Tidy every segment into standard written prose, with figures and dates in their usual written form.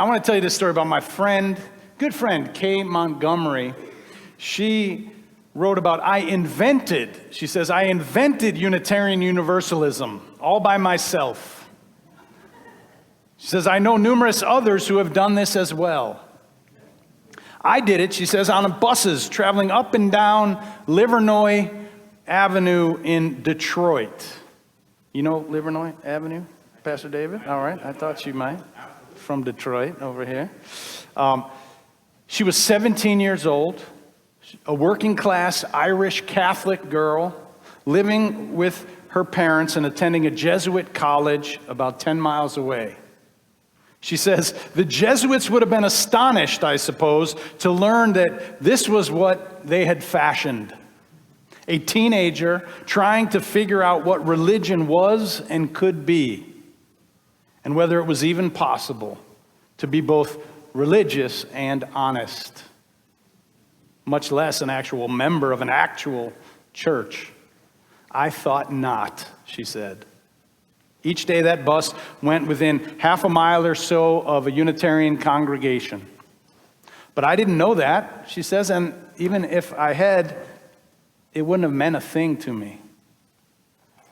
I want to tell you this story about my friend, good friend, Kay Montgomery. She wrote about, she says, I invented Unitarian Universalism all by myself. She says, I know numerous others who have done this as well. I did it, she says, on buses traveling up and down Livernois Avenue in Detroit. You know Livernois Avenue, Pastor David? All right, I thought you might. From Detroit over here. She was 17 years old, a working class Irish Catholic girl living with her parents and attending a Jesuit college about 10 miles away. She says, the Jesuits would have been astonished, I suppose, to learn that this was what they had fashioned. A teenager trying to figure out what religion was and could be, and whether it was even possible to be both religious and honest, much less an actual member of an actual church. I thought not, she said. Each day that bus went within half a mile or so of a Unitarian congregation. But I didn't know that, she says, and even if I had, it wouldn't have meant a thing to me.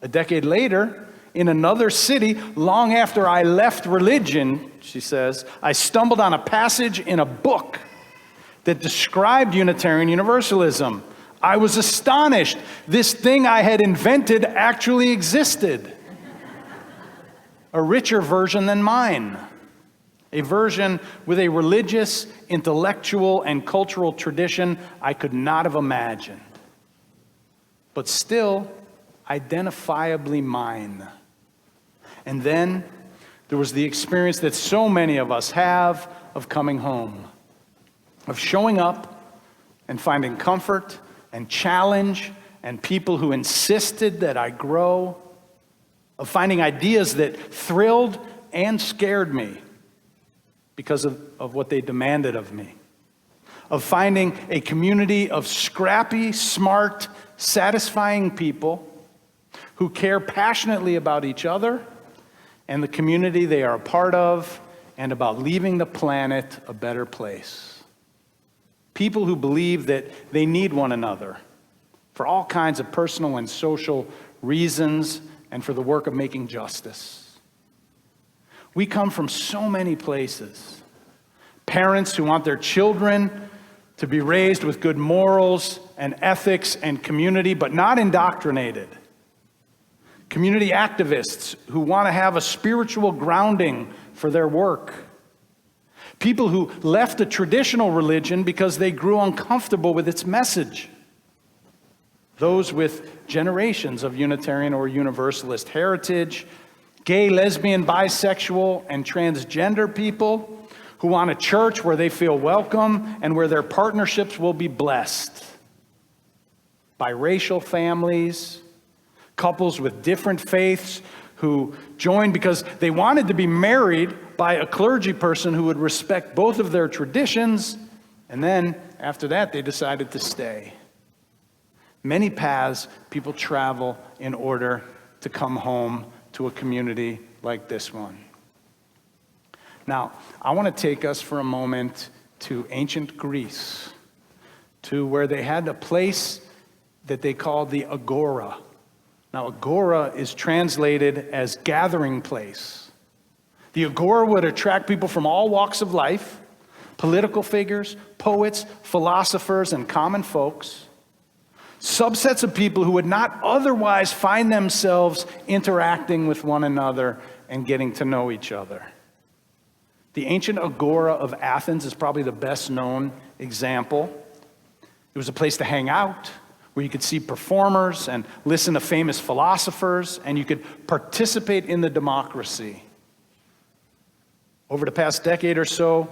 A decade later, in another city, long after I left religion, she says, I stumbled on a passage in a book that described Unitarian Universalism. I was astonished. This thing I had invented actually existed. A richer version than mine. A version with a religious, intellectual, and cultural tradition I could not have imagined. But still, identifiably mine. And then there was the experience that so many of us have of coming home, of showing up and finding comfort and challenge and people who insisted that I grow, of finding ideas that thrilled and scared me because of what they demanded of me, of finding a community of scrappy, smart, satisfying people who care passionately about each other and the community they are a part of, and about leaving the planet a better place. People who believe that they need one another for all kinds of personal and social reasons and for the work of making justice. We come from so many places. Parents who want their children to be raised with good morals and ethics and community, but not indoctrinated. Community activists who want to have a spiritual grounding for their work. People who left a traditional religion because they grew uncomfortable with its message. Those with generations of Unitarian or Universalist heritage. Gay, lesbian, bisexual, and transgender people who want a church where they feel welcome and where their partnerships will be blessed. Biracial families, couples with different faiths who joined because they wanted to be married by a clergy person who would respect both of their traditions, and then after that they decided to stay. Many paths people travel in order to come home to a community like this one. Now, I want to take us for a moment to ancient Greece, to where they had a place that they called the Agora. Now, Agora is translated as gathering place. The Agora would attract people from all walks of life, political figures, poets, philosophers, and common folks, subsets of people who would not otherwise find themselves interacting with one another and getting to know each other. The ancient Agora of Athens is probably the best known example. It was a place to hang out, where you could see performers and listen to famous philosophers, and you could participate in the democracy. Over the past decade or so,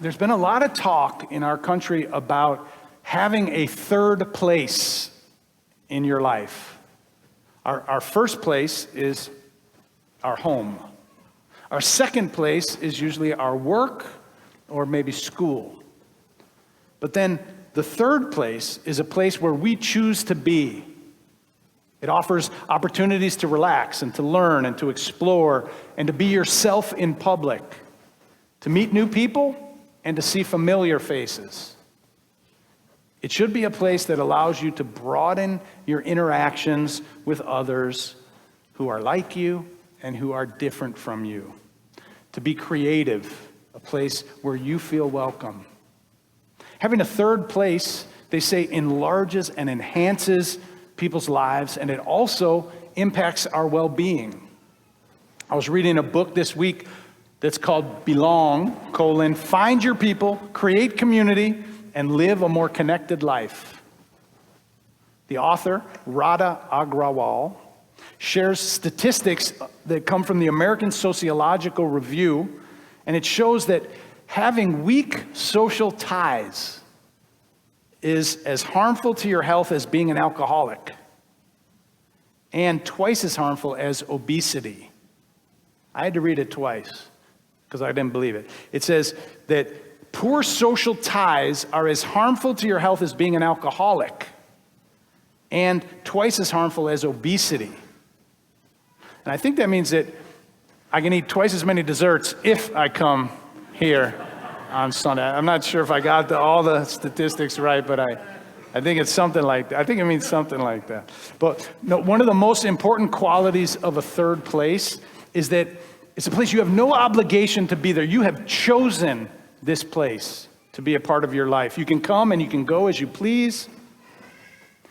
there's been a lot of talk in our country about having a third place in your life. Our first place is our home. Our second place is usually our work or maybe school. But then the third place is a place where we choose to be. It offers opportunities to relax and to learn and to explore and to be yourself in public. to meet new people, and to see familiar faces. It should be a place that allows you to broaden your interactions with others who are like you and who are different from you. To be creative, a place where you feel welcome. Having a third place, they say, enlarges and enhances people's lives, and it also impacts our well-being. I was reading a book this week that's called Belong, Find Your People, Create Community, and Live a More Connected Life. The author, Radha Agrawal, shares statistics that come from the American Sociological Review, and it shows that having weak social ties is as harmful to your health as being an alcoholic, and twice as harmful as obesity. I had to read it twice because I didn't believe it. It says that poor social ties are as harmful to your health as being an alcoholic, and twice as harmful as obesity. And I think that means that I can eat twice as many desserts if I come here on Sunday. I'm not sure if I got all the statistics right, but I think it's something like that. I think it means something like that. But no, one of the most important qualities of a third place is that it's a place you have no obligation to be there. You have chosen this place to be a part of your life. You can come and you can go as you please.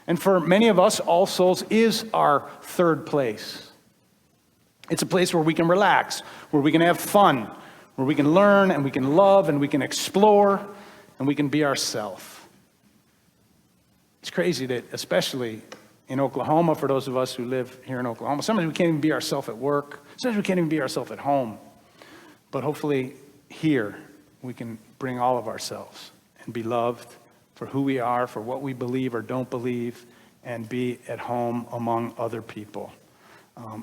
And for many of us, All Souls is our third place. It's a place where we can relax, where we can have fun, where we can learn and we can love and we can explore and we can be ourselves. It's crazy that, especially in Oklahoma, for those of us who live here in Oklahoma, sometimes we can't even be ourselves at work. Sometimes we can't even be ourselves at home. But hopefully here we can bring all of ourselves and be loved for who we are, for what we believe or don't believe, and be at home among other people.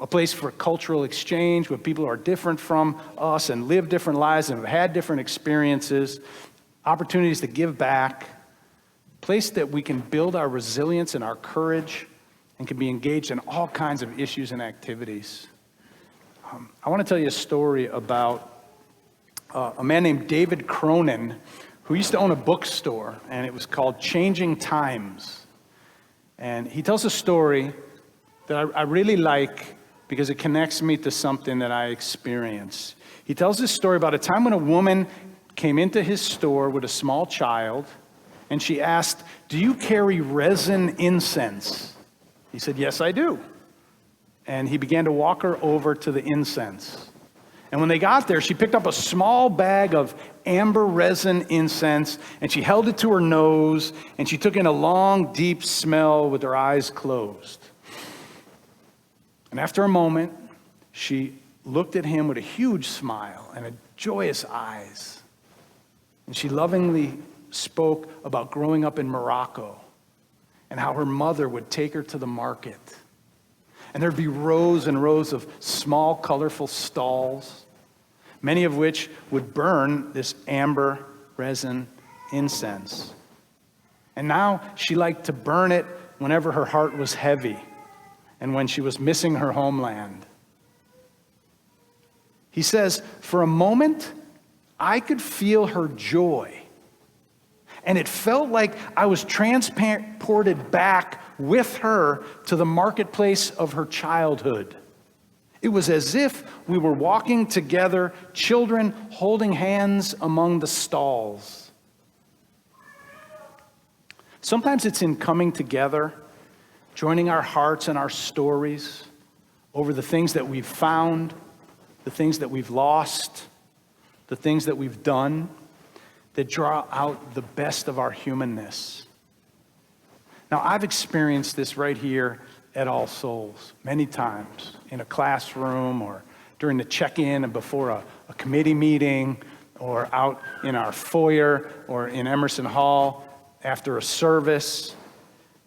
A place for cultural exchange with people who are different from us and live different lives and have had different experiences, opportunities to give back, a place that we can build our resilience and our courage and can be engaged in all kinds of issues and activities. I want to tell you a story about a man named David Cronin who used to own a bookstore, and it was called Changing Times. And he tells a story that I really like because it connects me to something that I experienced. He tells this story about a time when a woman came into his store with a small child, and she asked, "Do you carry resin incense?" He said, "Yes, I do." And he began to walk her over to the incense. And when they got there, she picked up a small bag of amber resin incense, and she held it to her nose, and she took in a long, deep smell with her eyes closed. And after a moment, she looked at him with a huge smile and a joyous eyes. And she lovingly spoke about growing up in Morocco and how her mother would take her to the market. And there'd be rows and rows of small, colorful stalls, many of which would burn this amber resin incense. And now she liked to burn it whenever her heart was heavy and when she was missing her homeland. He says, "For a moment, I could feel her joy. And it felt like I was transported back with her to the marketplace of her childhood. It was as if we were walking together, children holding hands among the stalls." Sometimes it's in coming together, joining our hearts and our stories over the things that we've found, the things that we've lost, the things that we've done, that draw out the best of our humanness. Now, I've experienced this right here at All Souls many times, in a classroom or during the check-in and before a committee meeting, or out in our foyer or in Emerson Hall after a service.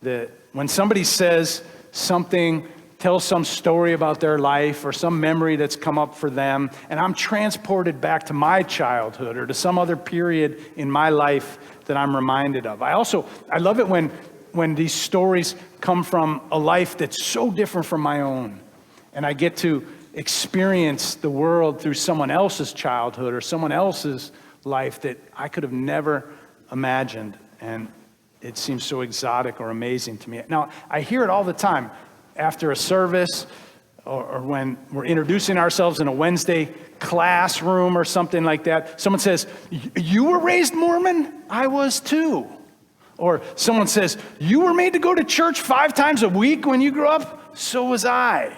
That when somebody says something, tells some story about their life or some memory that's come up for them, and I'm transported back to my childhood or to some other period in my life that I'm reminded of. I love it when these stories come from a life that's so different from my own, and I get to experience the world through someone else's childhood or someone else's life that I could have never imagined. And it seems so exotic or amazing to me. Now, I hear it all the time after a service or when we're introducing ourselves in a Wednesday classroom or something like that. Someone says, "You were raised Mormon? I was too." Or someone says, "You were made to go to church 5 times a week when you grew up? So was I."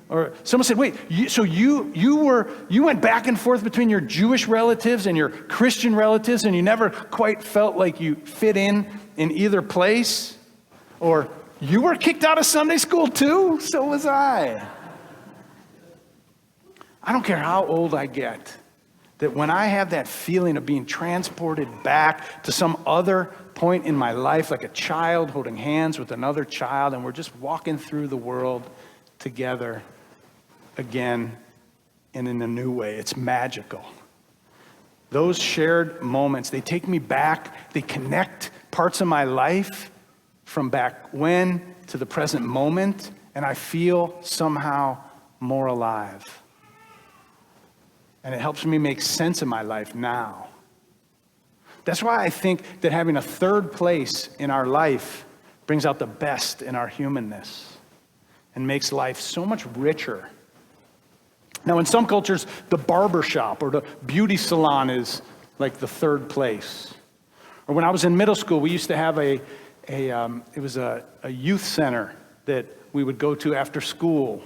Or someone said, "Wait, you went back and forth between your Jewish relatives and your Christian relatives, and you never quite felt like you fit in either place?" Or, "You were kicked out of Sunday school too? So was I." I don't care how old I get, that when I have that feeling of being transported back to some other point in my life, like a child holding hands with another child, and we're just walking through the world together again and in a new way, it's magical. Those shared moments, they take me back, they connect parts of my life from back when to the present moment, and I feel somehow more alive. And it helps me make sense of my life now. That's why I think that having a third place in our life brings out the best in our humanness and makes life so much richer. Now, in some cultures, the barber shop or the beauty salon is like the third place. Or when I was in middle school, we used to have a youth center that we would go to after school.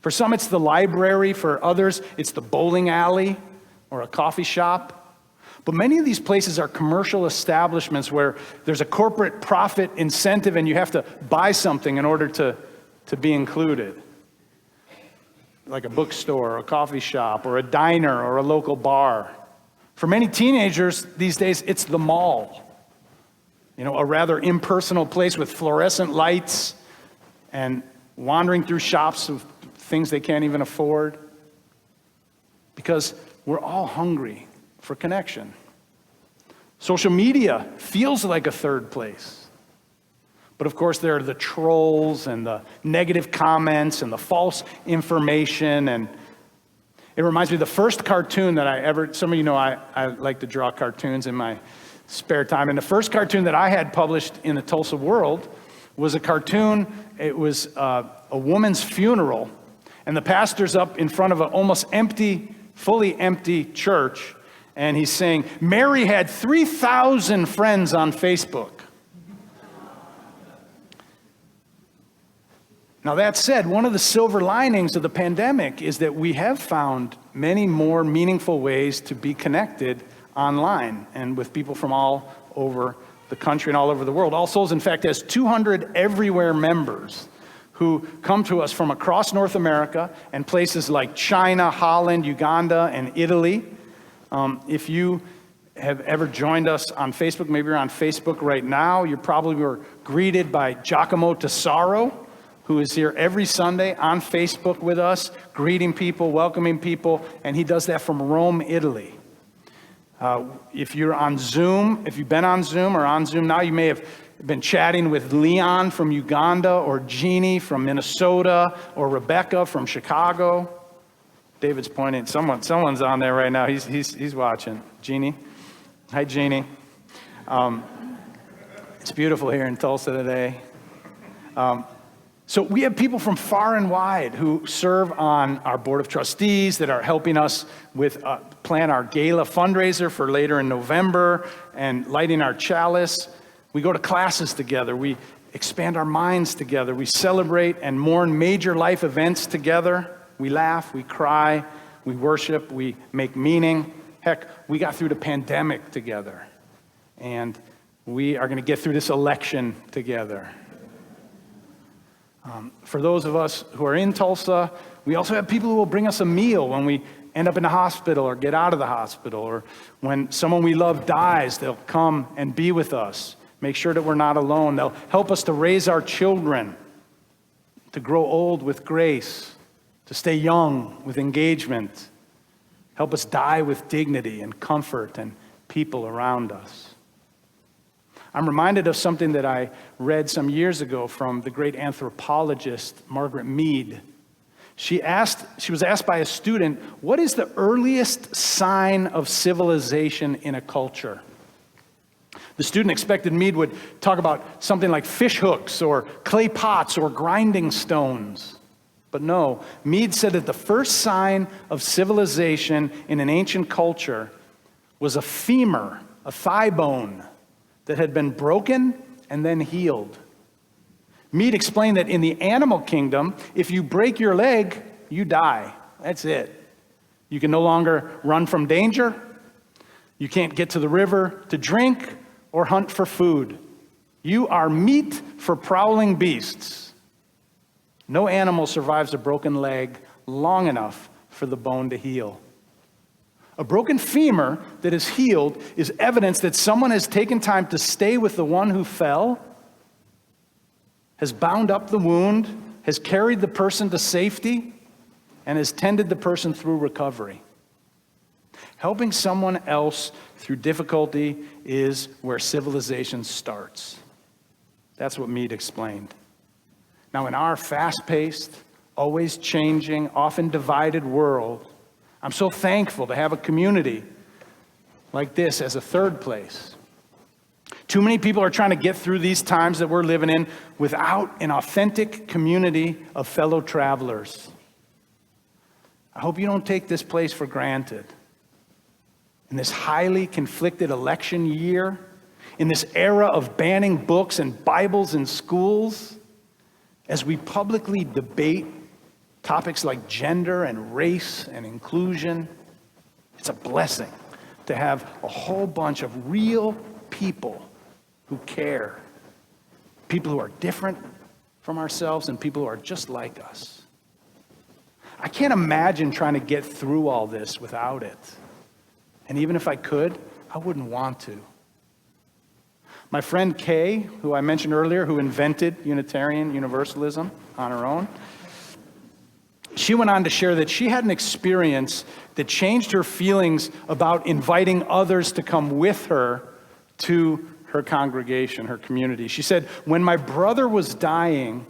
For some, it's the library. For others, it's the bowling alley or a coffee shop. But many of these places are commercial establishments where there's a corporate profit incentive and you have to buy something in order to be included. Like a bookstore or a coffee shop or a diner or a local bar. For many teenagers these days, it's the mall. A rather impersonal place with fluorescent lights and wandering through shops of things they can't even afford. Because we're all hungry for connection. Social media feels like a third place. But of course, there are the trolls and the negative comments and the false information. And it reminds me of the first cartoon that some of you know I like to draw cartoons in my spare time. And the first cartoon that I had published in the Tulsa World was a cartoon. It was a woman's funeral. And the pastor's up in front of an almost empty, fully empty church. And he's saying, "Mary had 3,000 friends on Facebook." Now that said, one of the silver linings of the pandemic is that we have found many more meaningful ways to be connected online and with people from all over the country and all over the world. All Souls, in fact, has 200 everywhere members who come to us from across North America and places like China, Holland, Uganda, and Italy. If you have ever joined us on Facebook, maybe you're on Facebook right now, you probably were greeted by Giacomo Tesaro, who is here every Sunday on Facebook with us, greeting people, welcoming people, and he does that from Rome, Italy. If you're on Zoom, if you've been on Zoom or on Zoom now, you may have been chatting with Leon from Uganda or Jeannie from Minnesota or Rebecca from Chicago. David's pointing. Someone's on there right now. He's watching. Jeannie. Hi, Jeannie. It's beautiful here in Tulsa today. So we have people from far and wide who serve on our board of trustees that are helping us with plan our gala fundraiser for later in November and lighting our chalice. We go to classes together. We expand our minds together. We celebrate and mourn major life events together. We laugh, we cry, we worship, we make meaning. Heck, we got through the pandemic together. And we are going to get through this election together. For those of us who are in Tulsa, we also have people who will bring us a meal when we end up in the hospital or get out of the hospital, or when someone we love dies, they'll come and be with us, make sure that we're not alone. They'll help us to raise our children, to grow old with grace, to stay young with engagement, help us die with dignity and comfort and people around us. I'm reminded of something that I read some years ago from the great anthropologist Margaret Mead. She was asked by a student, what is the earliest sign of civilization in a culture? The student expected Meade would talk about something like fish hooks or clay pots or grinding stones. But no, Meade said that the first sign of civilization in an ancient culture was a femur, a thigh bone, that had been broken and then healed. Meade explained that in the animal kingdom, if you break your leg, you die. That's it. You can no longer run from danger. You can't get to the river to drink or hunt for food. You are meat for prowling beasts. No animal survives a broken leg long enough for the bone to heal. A broken femur that is healed is evidence that someone has taken time to stay with the one who fell, has bound up the wound, has carried the person to safety, and has tended the person through recovery. Helping someone else through difficulty is where civilization starts. That's what Meade explained. Now, in our fast-paced, always changing, often divided world, I'm so thankful to have a community like this as a third place. Too many people are trying to get through these times that we're living in without an authentic community of fellow travelers. I hope you don't take this place for granted. In this highly conflicted election year, in this era of banning books and Bibles in schools, as we publicly debate topics like gender and race and inclusion, it's a blessing to have a whole bunch of real people who care. People who are different from ourselves and people who are just like us. I can't imagine trying to get through all this without it. And even if I could, I wouldn't want to. My friend Kay, who I mentioned earlier, who invented Unitarian Universalism on her own, she went on to share that she had an experience that changed her feelings about inviting others to come with her to her congregation, her community. She said, when my brother was dying,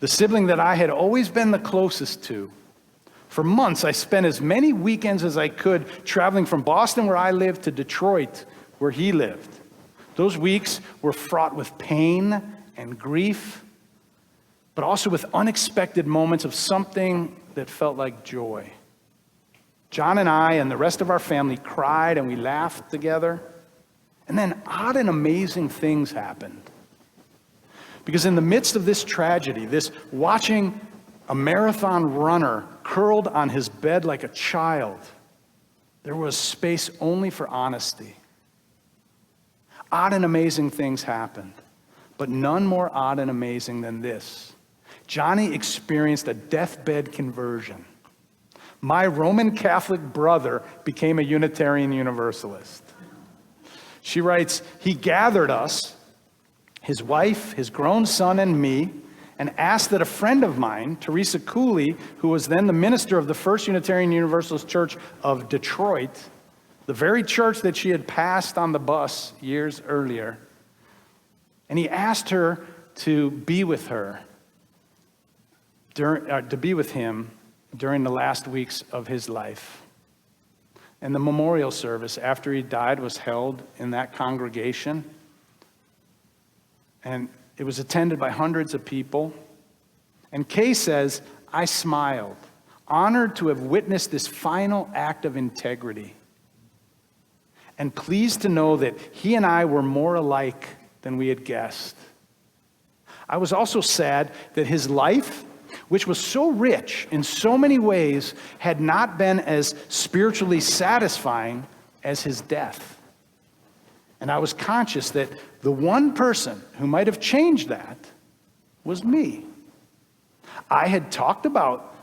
the sibling that I had always been the closest to, for months I spent as many weekends as I could traveling from Boston, where I lived, to Detroit, where he lived. Those weeks were fraught with pain and grief, but also with unexpected moments of something that felt like joy. John and I and the rest of our family cried and we laughed together. And then odd and amazing things happened. Because in the midst of this tragedy, this watching a marathon runner curled on his bed like a child, there was space only for honesty. Odd and amazing things happened, but none more odd and amazing than this. Johnny experienced a deathbed conversion. My Roman Catholic brother became a Unitarian Universalist. She writes, he gathered us, his wife, his grown son, and me, and asked that a friend of mine, Teresa Cooley, who was then the minister of the First Unitarian Universalist Church of Detroit, the very church that she had passed on the bus years earlier, and he asked her to be with her, to be with him during the last weeks of his life. And the memorial service after he died was held in that congregation. And it was attended by hundreds of people. And Kay says, I smiled, honored to have witnessed this final act of integrity, and pleased to know that he and I were more alike than we had guessed. I was also sad that his life, which was so rich in so many ways, had not been as spiritually satisfying as his death. And I was conscious that the one person who might have changed that was me. I had talked about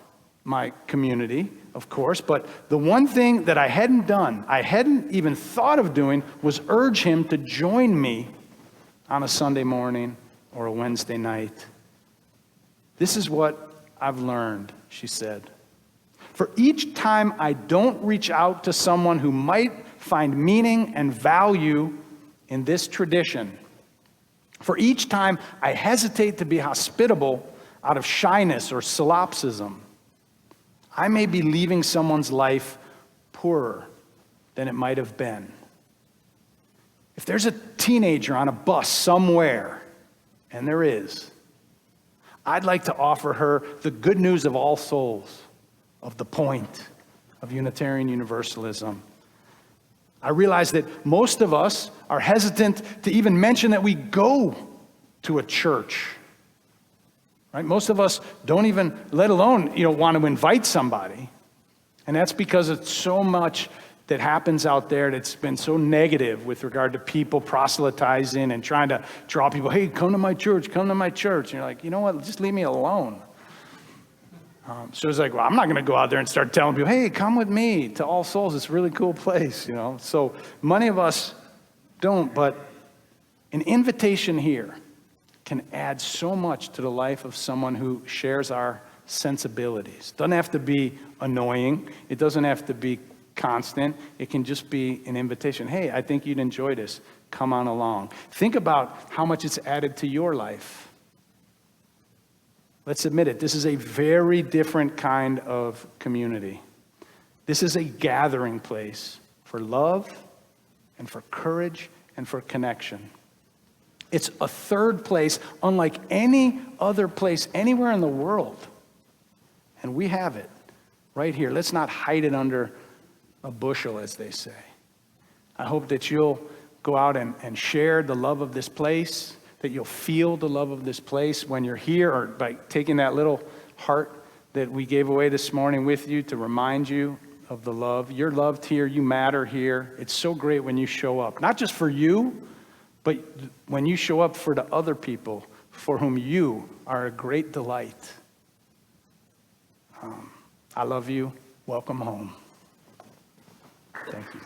my community, of course, but the one thing that I hadn't done, I hadn't even thought of doing, was urge him to join me on a Sunday morning or a Wednesday night. This is what I've learned, she said. For each time I don't reach out to someone who might find meaning and value in this tradition, for each time I hesitate to be hospitable out of shyness or solipsism, I may be leaving someone's life poorer than it might have been. If there's a teenager on a bus somewhere, and there is, I'd like to offer her the good news of all souls, of the point of Unitarian Universalism. I realize that most of us are hesitant to even mention that we go to a church. Right? Most of us don't even, let alone, want to invite somebody. And that's because it's so much that happens out there that's been so negative with regard to people proselytizing and trying to draw people, hey, come to my church, come to my church. And you're like, you know what, just leave me alone. So it's like, well, I'm not going to go out there and start telling people, hey, come with me to All Souls. It's a really cool place, So many of us don't, but an invitation here can add so much to the life of someone who shares our sensibilities. Doesn't have to be annoying. It doesn't have to be constant. It can just be an invitation. Hey, I think you'd enjoy this. Come on along. Think about how much it's added to your life. Let's admit it. This is a very different kind of community. This is a gathering place for love and for courage and for connection. It's a third place unlike any other place anywhere in the world. And we have it right here. Let's not hide it under a bushel, as they say. I hope that you'll go out and share the love of this place, that you'll feel the love of this place when you're here, or by taking that little heart that we gave away this morning with you to remind you of the love. You're loved here. You matter here. It's so great when you show up, not just for you, but when you show up for the other people for whom you are a great delight. I love you. Welcome home. Thank you.